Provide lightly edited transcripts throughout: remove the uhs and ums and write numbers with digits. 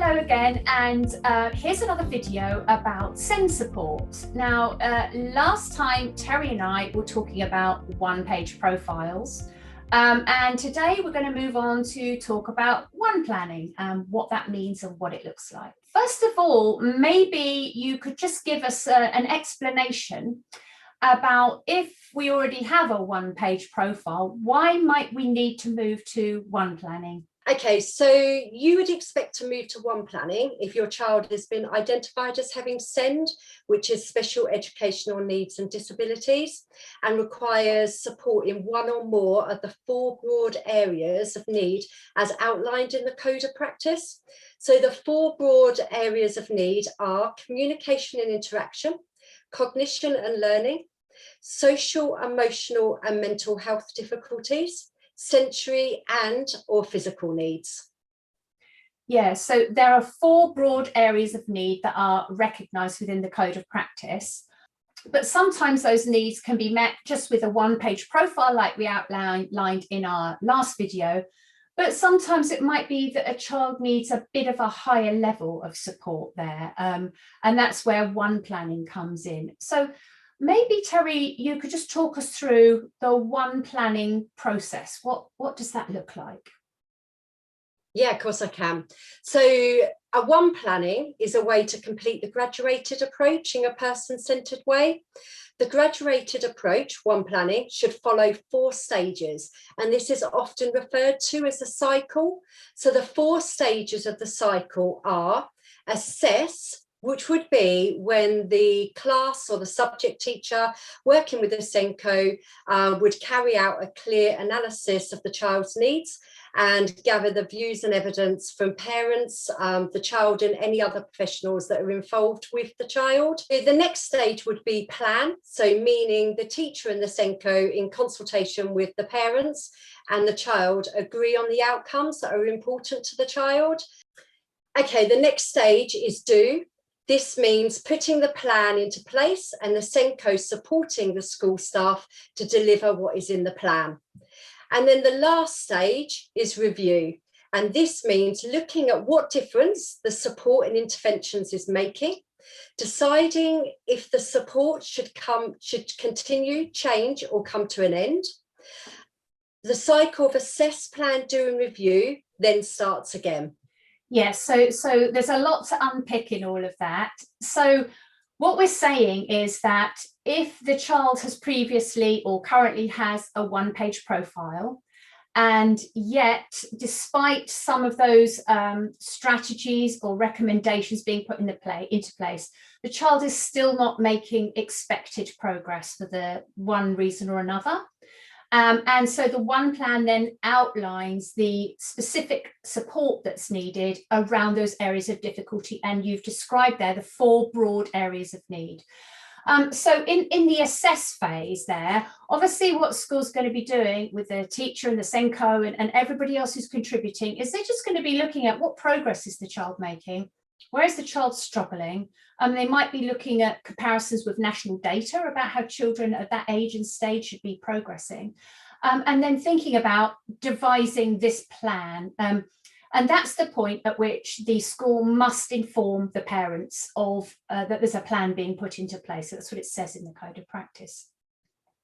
Hello again, and here's another video about SEND support. Now, last time Terry and I were talking about one-page profiles, and today we're going to move on to talk about one planning and what that means and what it looks like. First of all, maybe you could just give us an explanation about, if we already have a one-page profile, why might we need to move to one planning? Okay, so you would expect to move to one planning if your child has been identified as having SEND, which is special educational needs and disabilities, and requires support in one or more of the 4 broad areas of need as outlined in the Code of Practice. So the 4 broad areas of need are communication and interaction, cognition and learning, social, emotional and mental health difficulties, sensory and or physical needs. Yeah, so there are 4 broad areas of need that are recognised within the Code of Practice, but sometimes those needs can be met just with a one-page profile like we outlined in our last video, but sometimes it might be that a child needs a bit of a higher level of support there, and that's where one planning comes in. So maybe, Terry, you could just talk us through the one planning process. What does that look like? Yeah, of course I can. So a one planning is a way to complete the graduated approach in a person-centred way. The graduated approach, one planning, should follow 4 stages, and this is often referred to as a cycle. So the 4 stages of the cycle are assess, which would be when the class or the subject teacher working with the SENCO would carry out a clear analysis of the child's needs and gather the views and evidence from parents, the child and any other professionals that are involved with the child. The next stage would be plan, so meaning the teacher and the SENCO in consultation with the parents and the child agree on the outcomes that are important to the child. Okay, the next stage is do. This means putting the plan into place and the SENCO supporting the school staff to deliver what is in the plan. And then the last stage is review. And this means looking at what difference the support and interventions is making, deciding if the support should continue, change, or come to an end. The cycle of assess, plan, do, and review then starts again. Yes, so there's a lot to unpick in all of that. So what we're saying is that if the child has previously or currently has a one-page profile, and yet despite some of those strategies or recommendations being put into place, the child is still not making expected progress for the one reason or another. And so the one plan then outlines the specific support that's needed around those areas of difficulty. And you've described there the 4 broad areas of need. So in the assess phase there, obviously what school's going to be doing with the teacher and the SENCO and everybody else who's contributing is they're just going to be looking at what progress is the child making, where is the child struggling. They might be looking at comparisons with national data about how children at that age and stage should be progressing, and then thinking about devising this plan. And that's the point at which the school must inform the parents of that there's a plan being put into place. So that's what it says in the Code of Practice.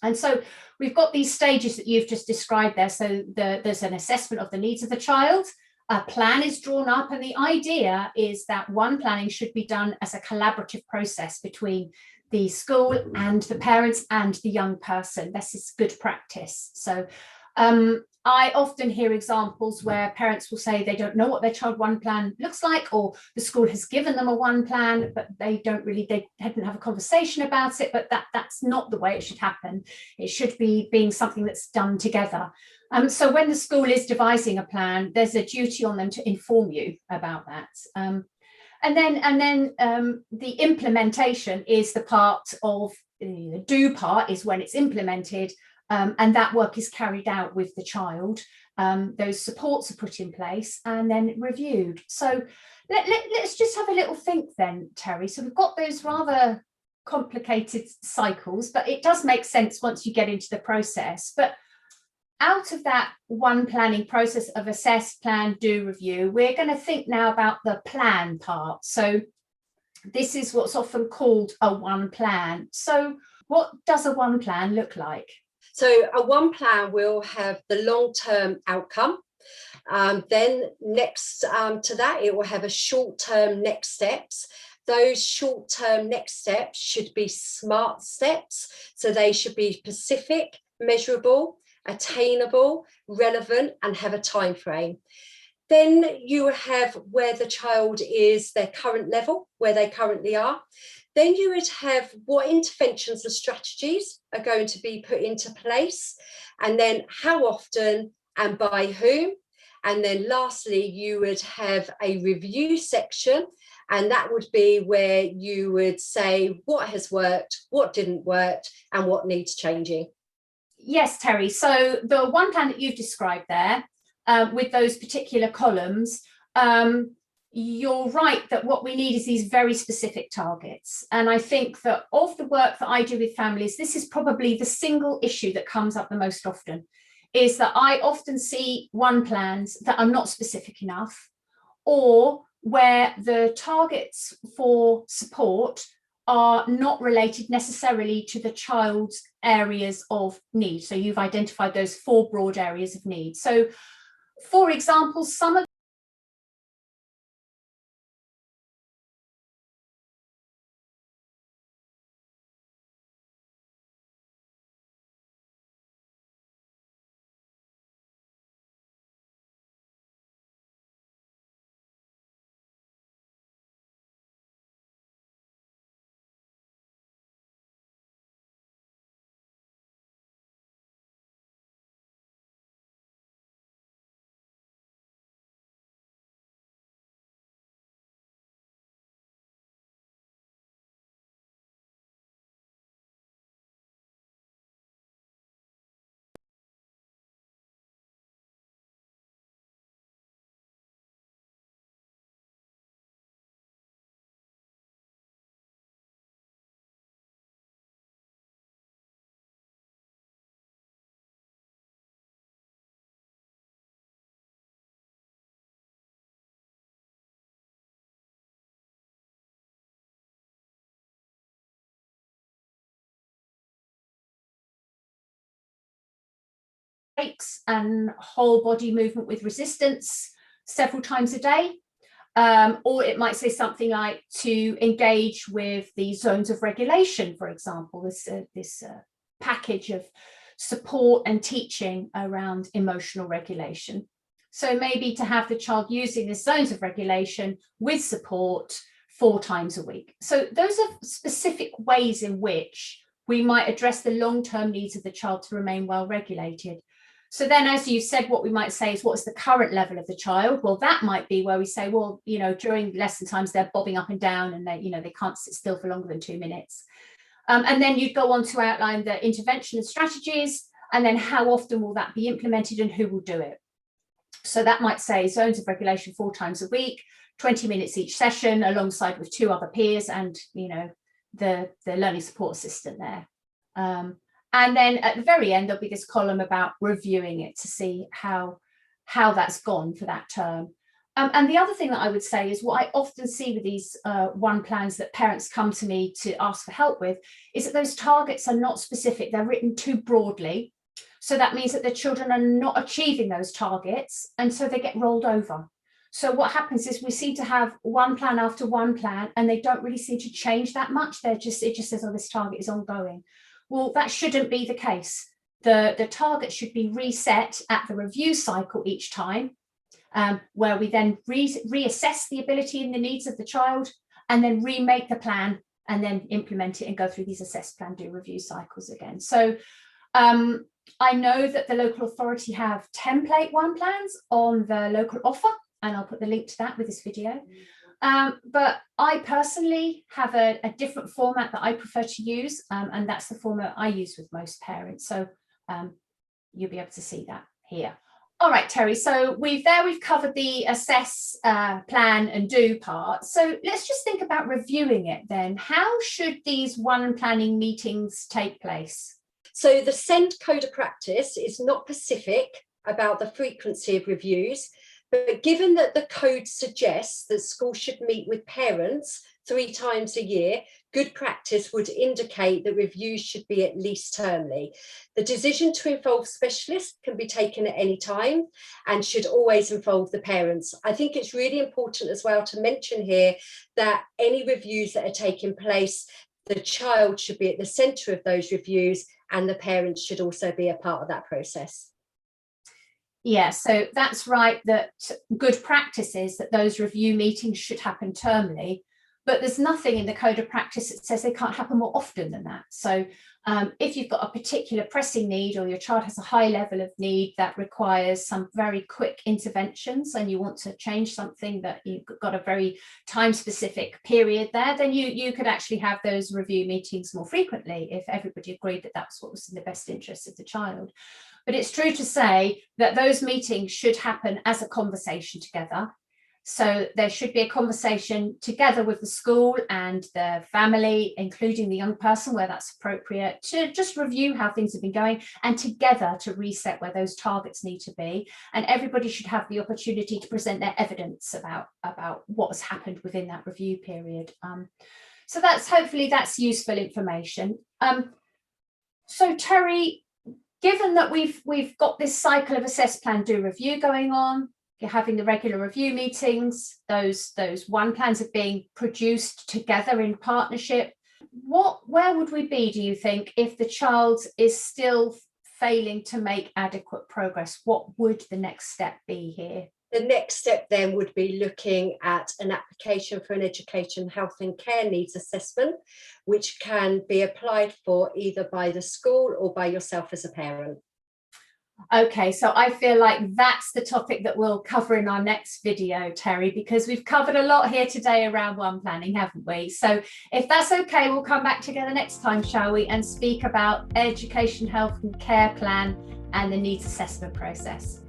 And so we've got these stages that you've just described there. So there's an assessment of the needs of the child. A plan is drawn up, and the idea is that one planning should be done as a collaborative process between the school and the parents and the young person. This is good practice. So I often hear examples where parents will say they don't know what their child one plan looks like, or the school has given them a one plan, but they hadn't have a conversation about it. But that's not the way it should happen. It should be being something that's done together. So when the school is devising a plan, there's a duty on them to inform you about that. And then the implementation is the part of the do part is when it's implemented, and that work is carried out with the child. Those supports are put in place and then reviewed. So let's just have a little think then, Terry. So we've got those rather complicated cycles, but it does make sense once you get into the process. But out of that one planning process of assess, plan, do, review, we're going to think now about the plan part. So this is what's often called a one plan. So what does a one plan look like? So a one plan will have the long-term outcome. Then next to that, it will have a short-term next steps. Those short-term next steps should be SMART steps. So they should be specific, measurable, attainable, relevant, and have a time frame. Then you have where the child is, their current level, where they currently are. Then you would have what interventions and strategies are going to be put into place, and then how often and by whom. And then lastly, you would have a review section, and that would be where you would say what has worked, what didn't work, and what needs changing. Yes, Terry. So the one plan that you've described there, with those particular columns, you're right that what we need is these very specific targets. And I think that of the work that I do with families, this is probably the single issue that comes up the most often, is that I often see one plans that are not specific enough, or where the targets for support are not related necessarily to the child's areas of need. So you've identified those 4 broad areas of need. So for example, some of breaks and whole body movement with resistance several times a day. Or it might say something like to engage with the zones of regulation, for example, this package of support and teaching around emotional regulation. So maybe to have the child using the zones of regulation with support 4 times a week. So those are specific ways in which we might address the long-term needs of the child to remain well regulated. So then, as you said, what we might say is, what's the current level of the child? Well, that might be where we say, well, you know, during lesson times, they're bobbing up and down and they, you know, they can't sit still for longer than 2 minutes. And then you'd go on to outline the intervention and strategies, and then how often will that be implemented and who will do it? So that might say zones of regulation 4 times a week, 20 minutes each session, alongside with 2 other peers and, you know, the learning support assistant there. And then at the very end, there'll be this column about reviewing it to see how that's gone for that term. And the other thing that I would say is, what I often see with these one plans that parents come to me to ask for help with is that those targets are not specific. They're written too broadly. So that means that the children are not achieving those targets, and so they get rolled over. So what happens is we seem to have one plan after one plan, and they don't really seem to change that much. It just says, oh, this target is ongoing. Well, that shouldn't be the case. The target should be reset at the review cycle each time, where we then reassess the ability and the needs of the child, and then remake the plan and then implement it and go through these assess, plan, do, review cycles again. So I know that the local authority have template one plans on the local offer, and I'll put the link to that with this video. But I personally have a different format that I prefer to use, and that's the format I use with most parents. So you'll be able to see that here. All right, Terry, so we've covered the assess, plan and do part. So let's just think about reviewing it then. How should these one planning meetings take place? So the SEND code of practice is not specific about the frequency of reviews, but given that the code suggests that schools should meet with parents 3 times a year, good practice would indicate that reviews should be at least termly. The decision to involve specialists can be taken at any time and should always involve the parents. I think it's really important as well to mention here that any reviews that are taking place, the child should be at the centre of those reviews, and the parents should also be a part of that process. Yeah, so that's right, that good practice is that those review meetings should happen termly, but there's nothing in the code of practice that says they can't happen more often than that. So if you've got a particular pressing need, or your child has a high level of need that requires some very quick interventions, and you want to change something that you've got a very time specific period there, then you could actually have those review meetings more frequently if everybody agreed that that's what was in the best interest of the child. But it's true to say that those meetings should happen as a conversation together. So there should be a conversation together with the school and the family, including the young person where that's appropriate, to just review how things have been going, and together to reset where those targets need to be. And everybody should have the opportunity to present their evidence about what has happened within that review period. So hopefully that's useful information. So Terry, given that we've got this cycle of assess, plan, do, review going on, you're having the regular review meetings, those one plans are being produced together in partnership, where would we be, do you think, if the child is still failing to make adequate progress? What would the next step be here? The next step then would be looking at an application for an education, health and care needs assessment, which can be applied for either by the school or by yourself as a parent. Okay, so I feel like that's the topic that we'll cover in our next video, Terry, because we've covered a lot here today around one planning, haven't we? So if that's okay, we'll come back together next time, shall we, and speak about education, health and care plan and the needs assessment process.